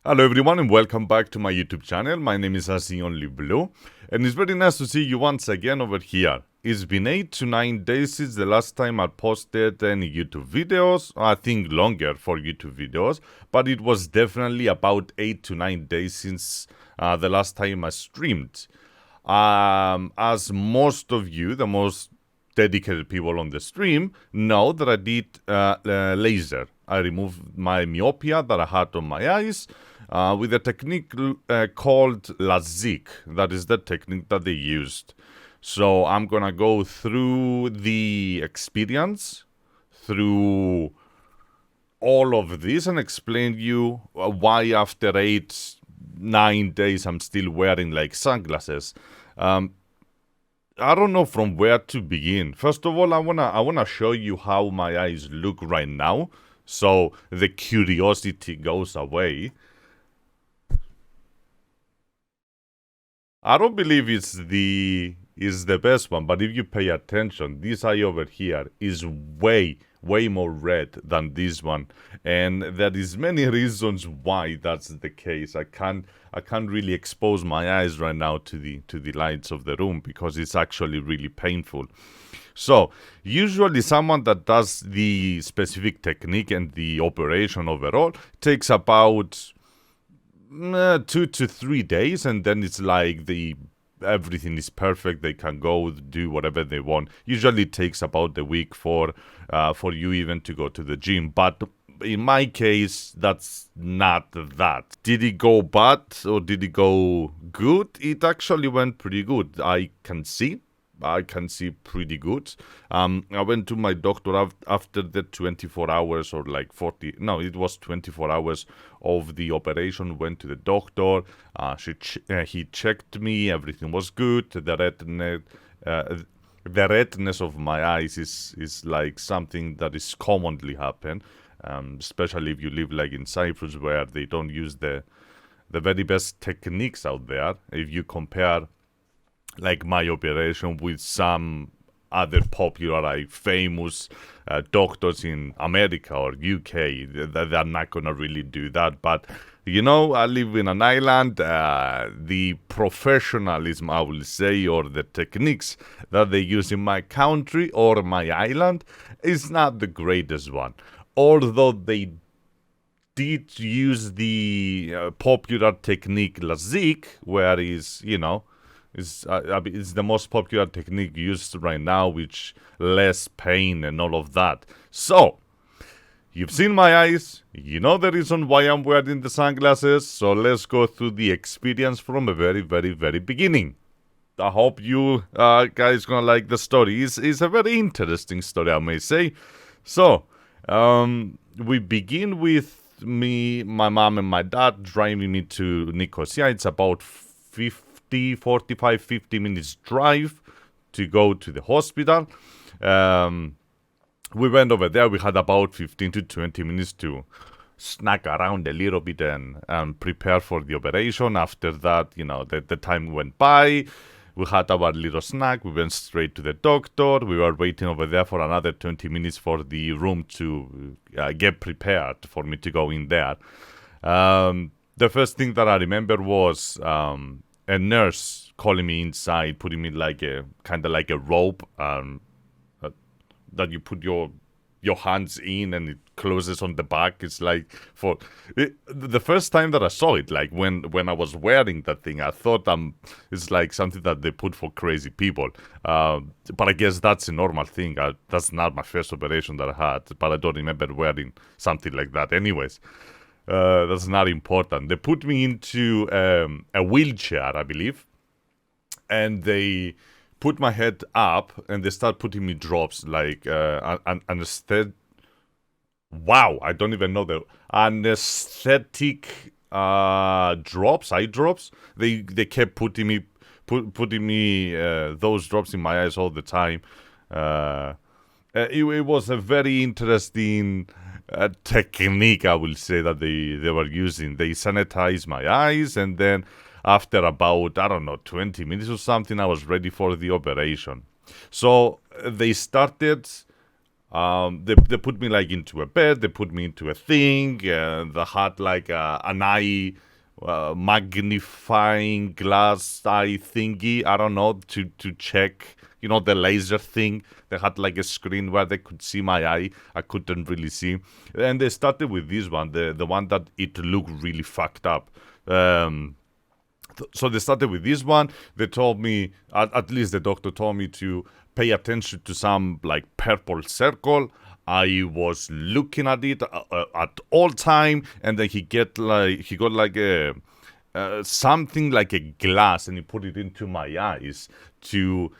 Hello everyone and welcome back to my YouTube channel. My name is ICOnlyBlue and it's very nice to see you once again over here. It's been 8 to 9 days since the last time I posted any YouTube videos. I think longer for YouTube videos, but it was definitely about 8 to 9 days since the last time I streamed. As most of you, the most dedicated people on the stream, know that I did laser. I removed my myopia that I had on my eyes with a technique called Lasik. That is the technique that they used. So I'm gonna go through the experience, through all of this, and explain you why after 8, 9 days I'm still wearing like sunglasses. I don't know from where to begin. First of all, I wanna show you how my eyes look right now, so the curiosity goes away. I don't believe it's the best one, but if you pay attention, this eye over here is way more red than this one, and there is many reasons why that's the case. I can't really expose my eyes right now to the lights of the room because it's actually really painful. So usually someone that does the specific technique and the operation overall takes about 2 to 3 days, and then it's like everything is perfect. They can go do whatever they want. Usually it takes about a week for you even to go to the gym, but in my case that's not that. Did it go bad or did it go good? It actually went pretty good. I can see pretty good. I went to my doctor after the 24 hours or like 40. No, it was 24 hours of the operation. Went to the doctor. He checked me. Everything was good. The redness of my eyes is like something that is commonly happen, especially if you live like in Cyprus where they don't use the very best techniques out there. If you compare like my operation with some other popular, like famous doctors in America or UK, they're not gonna really do that. But I live in an island. The professionalism, I will say, or the techniques that they use in my country or my island is not the greatest one. Although they did use the popular technique Lasik, where it's the most popular technique used right now, which less pain and all of that. So, you've seen my eyes, you know the reason why I'm wearing the sunglasses, so let's go through the experience from the very, very, very beginning. I hope you guys gonna like the story. It's a very interesting story, I may say. So, we begin with me, my mom and my dad driving me to Nicosia. It's about 50 minutes drive to go to the hospital. We went over there. We had about 15 to 20 minutes to snack around a little bit and prepare for the operation. After that, the time went by. We had our little snack. We went straight to the doctor. We were waiting over there for another 20 minutes for the room to get prepared for me to go in there. The first thing that I remember was a nurse calling me inside, putting me like a rope that you put your hands in and it closes on the back. It's like the first time that I saw it, like when I was wearing that thing, I thought it's like something that they put for crazy people. But I guess that's a normal thing. That's not my first operation that I had, but I don't remember wearing something like that. Anyways. That's not important. They put me into a wheelchair, I believe, and they put my head up and they start putting me drops like anesthetic. Wow, I don't even know the anesthetic drops, eye drops. They kept putting me those drops in my eyes all the time. It was a very interesting technique, I will say, that they were using. They sanitized my eyes, and then after about, 20 minutes or something, I was ready for the operation. So they started They put me like into a bed. They put me into a thing. They had like an eye magnifying glass eye thingy. I don't know, to check. You know, the laser thing. They had like a screen where they could see my eye. I couldn't really see. And they started with this one, the one that it looked really fucked up. So they started with this one. They told me, at least the doctor told me, to pay attention to some like purple circle. I was looking at it at all time, and then he got like a something like a glass, and he put it into my eyes to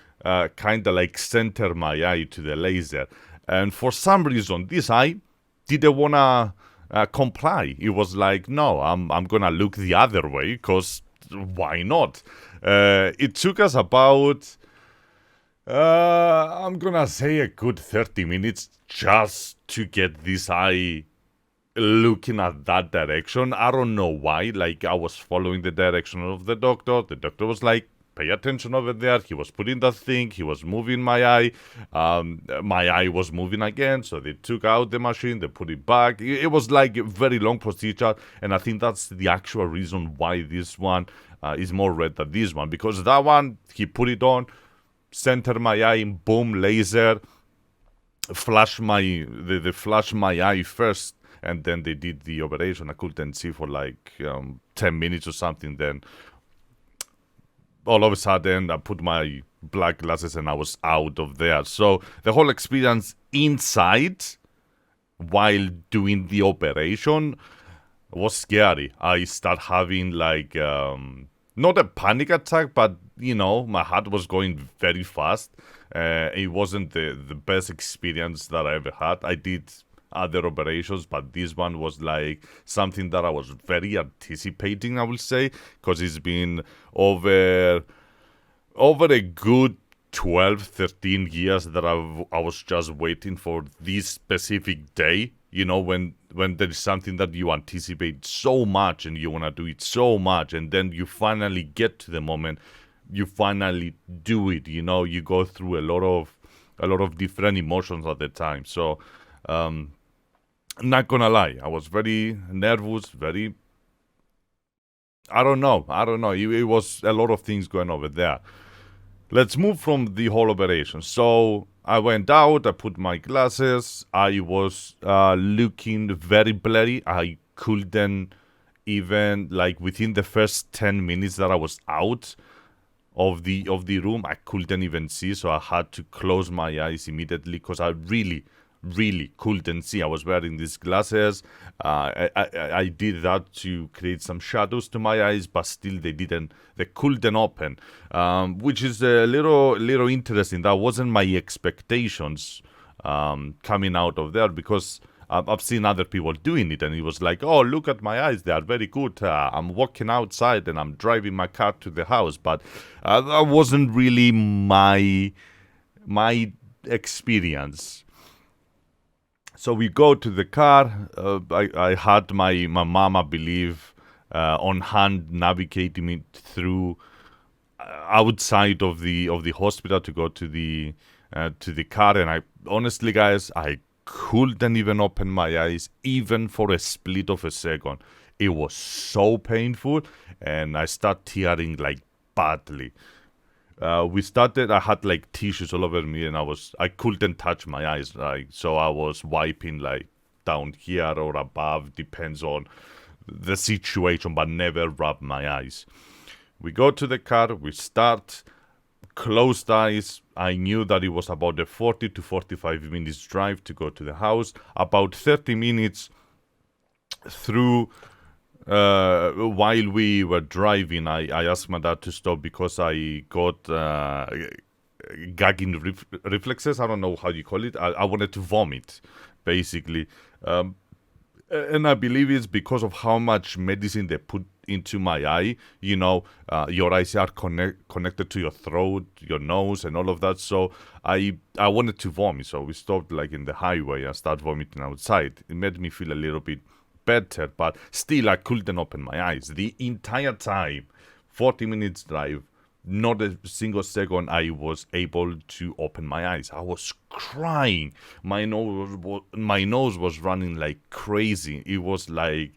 kind of like center my eye to the laser. And for some reason, this eye didn't wanna comply. It was like, no, I'm gonna look the other way, because why not? It took us about I'm gonna say a good 30 minutes just to get this eye looking at that direction. I don't know why. Like, I was following the direction of the doctor. The doctor was like, pay attention over there. He was putting that thing. He was moving my eye. My eye was moving again. So they took out the machine. They put it back. It was like a very long procedure. And I think that's the actual reason why this one is more red than this one. Because that one, he put it on, center my eye, boom, laser, they flash my eye first, and then they did the operation. I couldn't see for like 10 minutes or something. Then all of a sudden I put my black glasses and I was out of there. So the whole experience inside while doing the operation was scary. I start having like not a panic attack, but you know, my heart was going very fast. It wasn't the best experience that I ever had. I did other operations, but this one was like something that I was very anticipating, I will say, because it's been over a good 12, 13 years that I was just waiting for this specific day. You know, when there is something that you anticipate so much and you want to do it so much, and then you finally get to the moment, you finally do it. You know, you go through a lot of different emotions at the time. So I'm not gonna lie, I was very nervous, very, I don't know. It was a lot of things going over there. Let's move from the whole operation. So I went out, I put my glasses, I was looking very blurry. I couldn't even, like, within the first 10 minutes that I was out of the room, I couldn't even see. So I had to close my eyes immediately because I really couldn't see. I was wearing these glasses. I did that to create some shadows to my eyes, but still they couldn't open, which is a little interesting. That wasn't my expectations coming out of there, because I've seen other people doing it, and it was like, oh, look at my eyes, they are very good. I'm walking outside and I'm driving my car to the house, but that wasn't really my experience. So we go to the car. I had my mom, I believe, on hand, navigating me through outside of the hospital to go to the car. And I honestly, guys, I couldn't even open my eyes, even for a split of a second. It was so painful, and I started tearing like badly. I had like tissues all over me, and I couldn't touch my eyes, like, so I was wiping like down here or above, depends on the situation, but never rub my eyes. We go to the car, we start, closed eyes. I knew that it was about a 40 to 45 minutes drive to go to the house. About 30 minutes through, while we were driving, I asked my dad to stop because I got gagging reflexes. I don't know how you call it. I wanted to vomit, basically. And I believe it's because of how much medicine they put into my eye. You know, your eyes are connected to your throat, your nose, and all of that. So I wanted to vomit. So we stopped like in the highway and started vomiting outside. It made me feel a little bit better, but still I couldn't open my eyes the entire time. 40 minutes drive, not a single second I was able to open my eyes. I was crying. My nose was running like crazy. It was like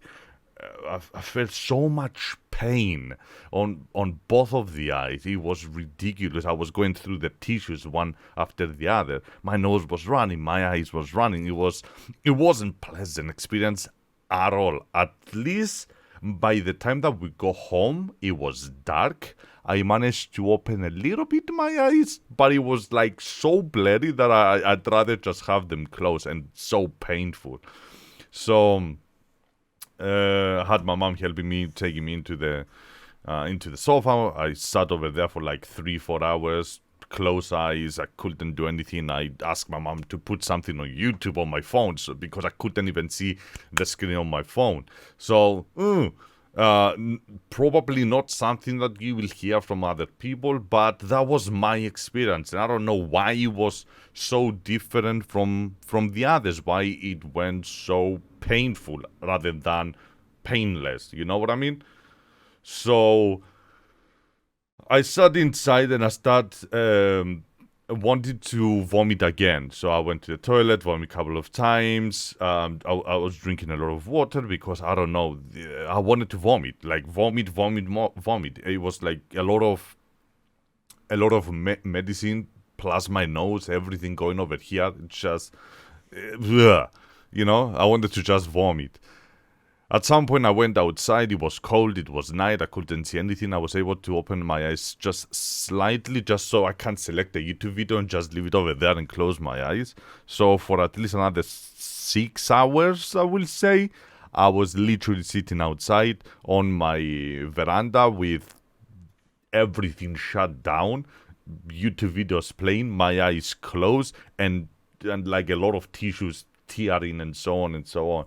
I felt so much pain on both of the eyes. It was ridiculous. I was going through the tissues one after the other. My nose was running. My eyes was running. It wasn't pleasant experience at all. At least by the time that we go home, it was dark. I managed to open a little bit my eyes, but it was like so blurry that I'd rather just have them closed, and so painful. So I had my mom helping me, taking me into the sofa. I sat over there for like 3-4 hours, closed eyes. I couldn't do anything. I asked my mom to put something on YouTube on my phone, because I couldn't even see the screen on my phone. So probably not something that you will hear from other people, but that was my experience, and I don't know why it was so different from the others, why it went so painful rather than painless. You know what I mean? So I sat inside and I wanted to vomit again. So I went to the toilet, vomited a couple of times. I was drinking a lot of water because I don't know. I wanted to vomit, like vomit. It was like a lot of medicine plus my nose, everything going over here. Just, I wanted to just vomit. At some point I went outside, it was cold, it was night, I couldn't see anything. I was able to open my eyes just slightly, just so I can select a YouTube video and just leave it over there and close my eyes. So for at least another 6 hours, I will say, I was literally sitting outside on my veranda with everything shut down, YouTube videos playing, my eyes closed, and like a lot of tissues tearing and so on and so on.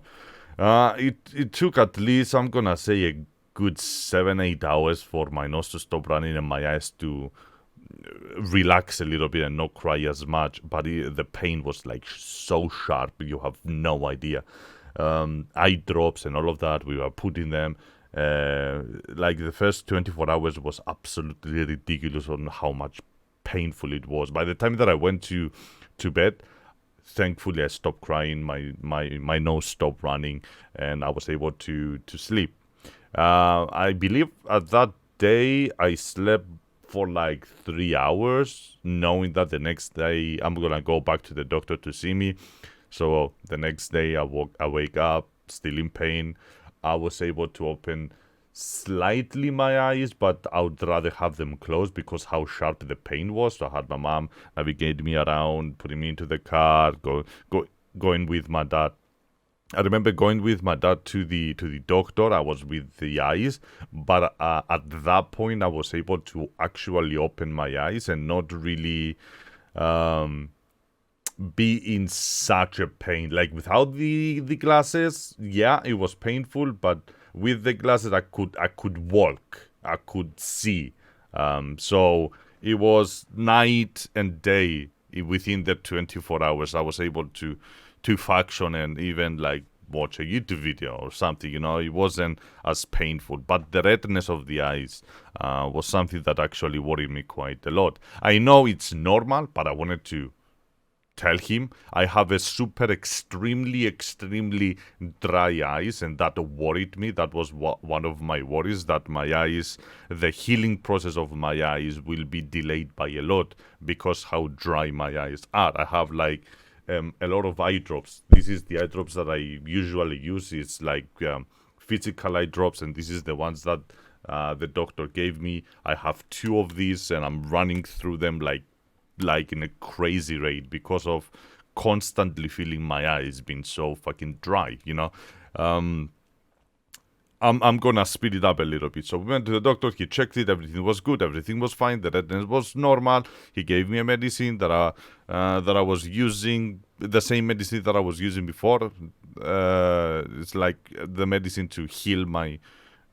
It took at least, I'm gonna say, a good 7-8 hours for my nose to stop running and my eyes to relax a little bit and not cry as much. But the pain was like so sharp, you have no idea. Eye drops and all of that, we were putting them. Like the first 24 hours was absolutely ridiculous on how much painful it was. By the time that I went to bed, thankfully I stopped crying, my nose stopped running, and I was able to sleep. I believe at that day I slept for like 3 hours, knowing that the next day I'm gonna go back to the doctor to see me. So the next day I wake up still in pain. I was able to open slightly my eyes, but I would rather have them closed because how sharp the pain was. So I had my mom navigate me around, putting me into the car, going with my dad. I remember going with my dad to the doctor. I was with the eyes, but at that point I was able to actually open my eyes and not really be in such a pain. Like without the glasses, yeah, it was painful, but with the glasses I could walk, I could see. So it was night and day within the 24 hours. I was able to function and even like watch a YouTube video or something. It wasn't as painful, but the redness of the eyes was something that actually worried me quite a lot. I know it's normal, but I wanted to tell him I have a super extremely dry eyes, and that worried me. That was one of my worries, that my eyes, the healing process of my eyes will be delayed by a lot because how dry my eyes are. I have like a lot of eye drops. This is the eye drops that I usually use. It's like physical eye drops, and this is the ones that the doctor gave me. I have 2 of these and I'm running through them like in a crazy rate because of constantly feeling my eyes being so fucking dry. I'm gonna speed it up a little bit. So we went to the doctor, he checked it, everything was good, everything was fine, the redness was normal. He gave me a medicine that I was using, the same medicine that I was using before. It's like the medicine to heal my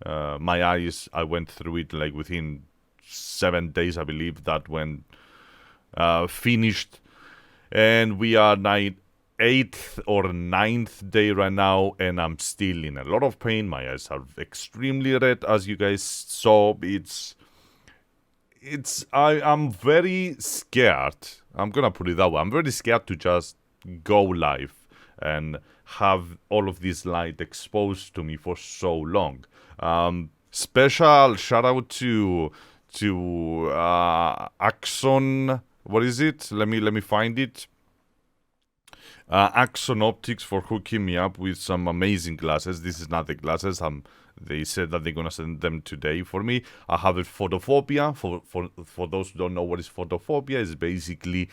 eyes. I went through it like within 7 days, I believe, that went finished, and we are 8th or 9th day right now, and I'm still in a lot of pain. My eyes are extremely red, as you guys saw. It's I'm very scared. I'm gonna put it that way. I'm very scared to just go live and have all of this light exposed to me for so long. Special shout out to Axon. What is it? Let me find it. Axon Optics for hooking me up with some amazing glasses. This is not the glasses. They said that they're gonna send them today for me. I have a photophobia. For those who don't know what is photophobia, is basically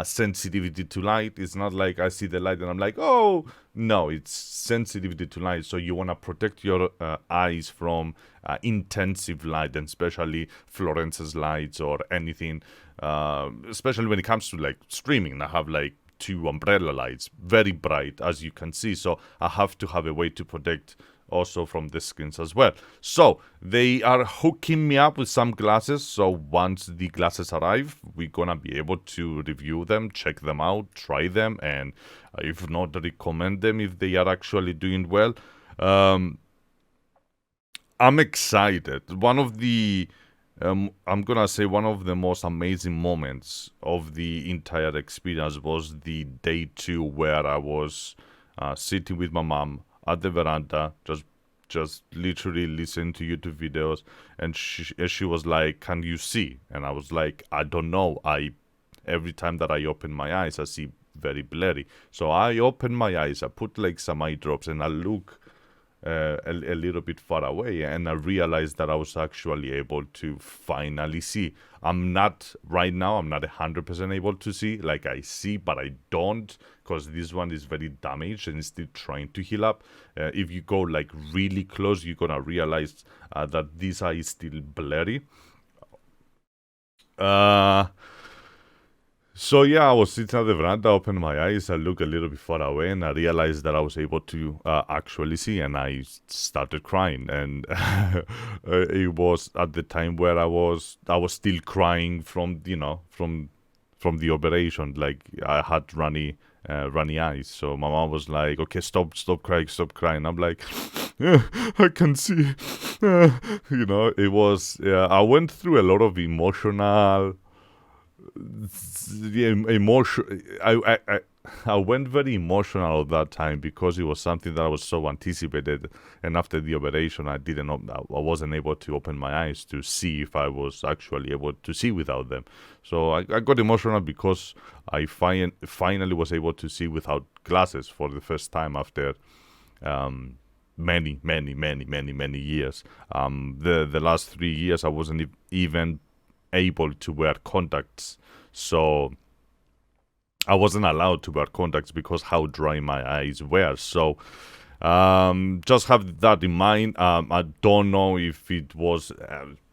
sensitivity to light. It's not like I see the light and I'm like, oh no, it's sensitivity to light. So you wanna protect your eyes from intensive light, and especially fluorescence lights or anything. Especially when it comes to like streaming, I have like 2 umbrella lights, very bright as you can see, so I have to have a way to protect also from the screens as well. So they are hooking me up with some glasses, so once the glasses arrive, we're gonna be able to review them, check them out, try them, and if not, recommend them if they are actually doing well. I'm excited. One of the I'm gonna say one of the most amazing moments of the entire experience was the day 2 where I was sitting with my mom at the veranda, just literally listening to YouTube videos, and she was like, "Can you see?" And I was like, "I don't know. Every time that I open my eyes, I see very blurry." So I open my eyes, I put like some eye drops, and I look a little bit far away, and I realized that I was actually able to finally see. I'm not 100% able to see. Like, I see, but I don't, because this one is very damaged and is still trying to heal up. If you go like really close, you're gonna realize that this eye is still blurry. So yeah, I was sitting at the veranda, opened my eyes, I looked a little bit far away, and I realized that I was able to actually see, and I started crying. And it was at the time where I was still crying from from the operation. Like, I had runny eyes. So my mom was like, "Okay, stop crying." I'm like, I can see. It was. I went through a lot of emotional. Yeah, emotion. I went very emotional at that time because it was something that I was so anticipated. And after the operation, I wasn't able to open my eyes to see if I was actually able to see without them. So I got emotional because I finally was able to see without glasses for the first time after many years. The last 3 years, I wasn't even able to wear contacts, so I wasn't allowed to wear contacts because how dry my eyes were. So just have that in mind. I don't know if it was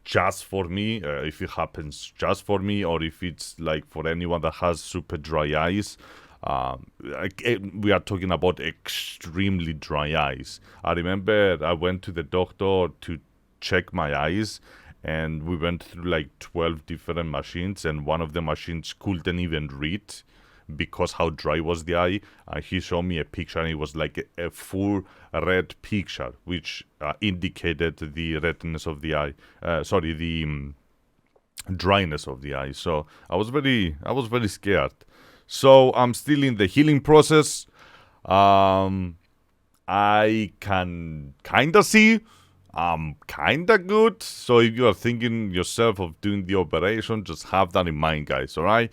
just for me, if it happens just for me, or if it's like for anyone that has super dry eyes. We are talking about extremely dry eyes. I remember I went to the doctor to check my eyes, and we went through like 12 different machines, and one of the machines couldn't even read because how dry was the eye. He showed me a picture, and it was like a full red picture, which indicated the redness of the eye. The dryness of the eye. So I was very scared. So I'm still in the healing process. I can kinda see. I'm kinda good. So if you are thinking yourself of doing the operation, just have that in mind, guys. All right.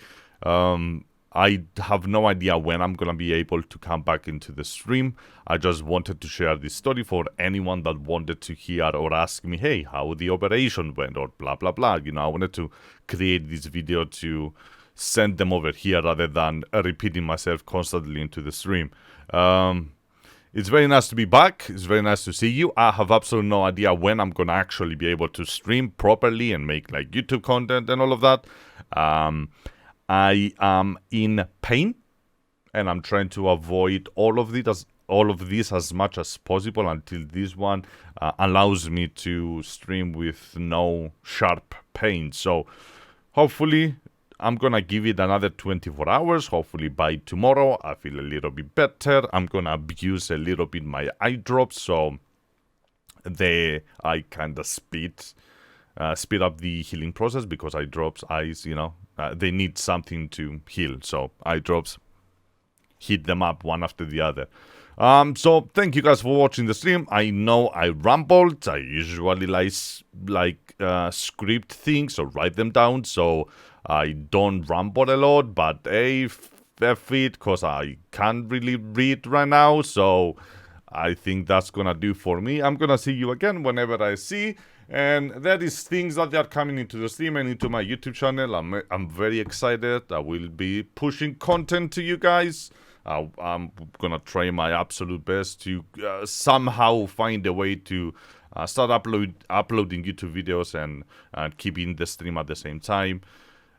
I have no idea when I'm gonna be able to come back into the stream. I just wanted to share this story for anyone that wanted to hear or ask me, hey, how the operation went, or blah blah blah. I wanted to create this video to send them over here rather than repeating myself constantly into the stream. It's very nice to be back. It's very nice to see you. I have absolutely no idea when I'm gonna actually be able to stream properly and make like YouTube content and all of that. I am in pain, and I'm trying to avoid all of this as much as possible until this one allows me to stream with no sharp pain. So hopefully I'm gonna give it another 24 hours. Hopefully by tomorrow I feel a little bit better. I'm gonna abuse a little bit my eye drops so I kind of spit speed up the healing process, because eye drops, eyes, they need something to heal. So eye drops heat them up one after the other. So thank you guys for watching the stream. I know I rambled. I usually like script things or write them down, so I don't ramble a lot. But hey, F it, cause I can't really read right now. So I think that's gonna do for me. I'm gonna see you again whenever I see. And that is things that are coming into the stream and into my YouTube channel. I'm very excited. I will be pushing content to you guys. I'm gonna try my absolute best to somehow find a way to start uploading YouTube videos and keeping the stream at the same time.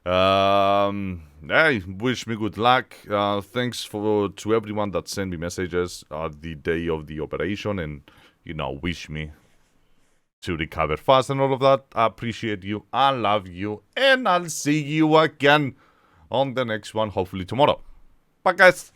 Hey, wish me good luck. Thanks to everyone that sent me messages at the day of the operation and wish me to recover fast and all of that. I appreciate you. I love you, and I'll see you again on the next one, hopefully tomorrow. Bye, guys.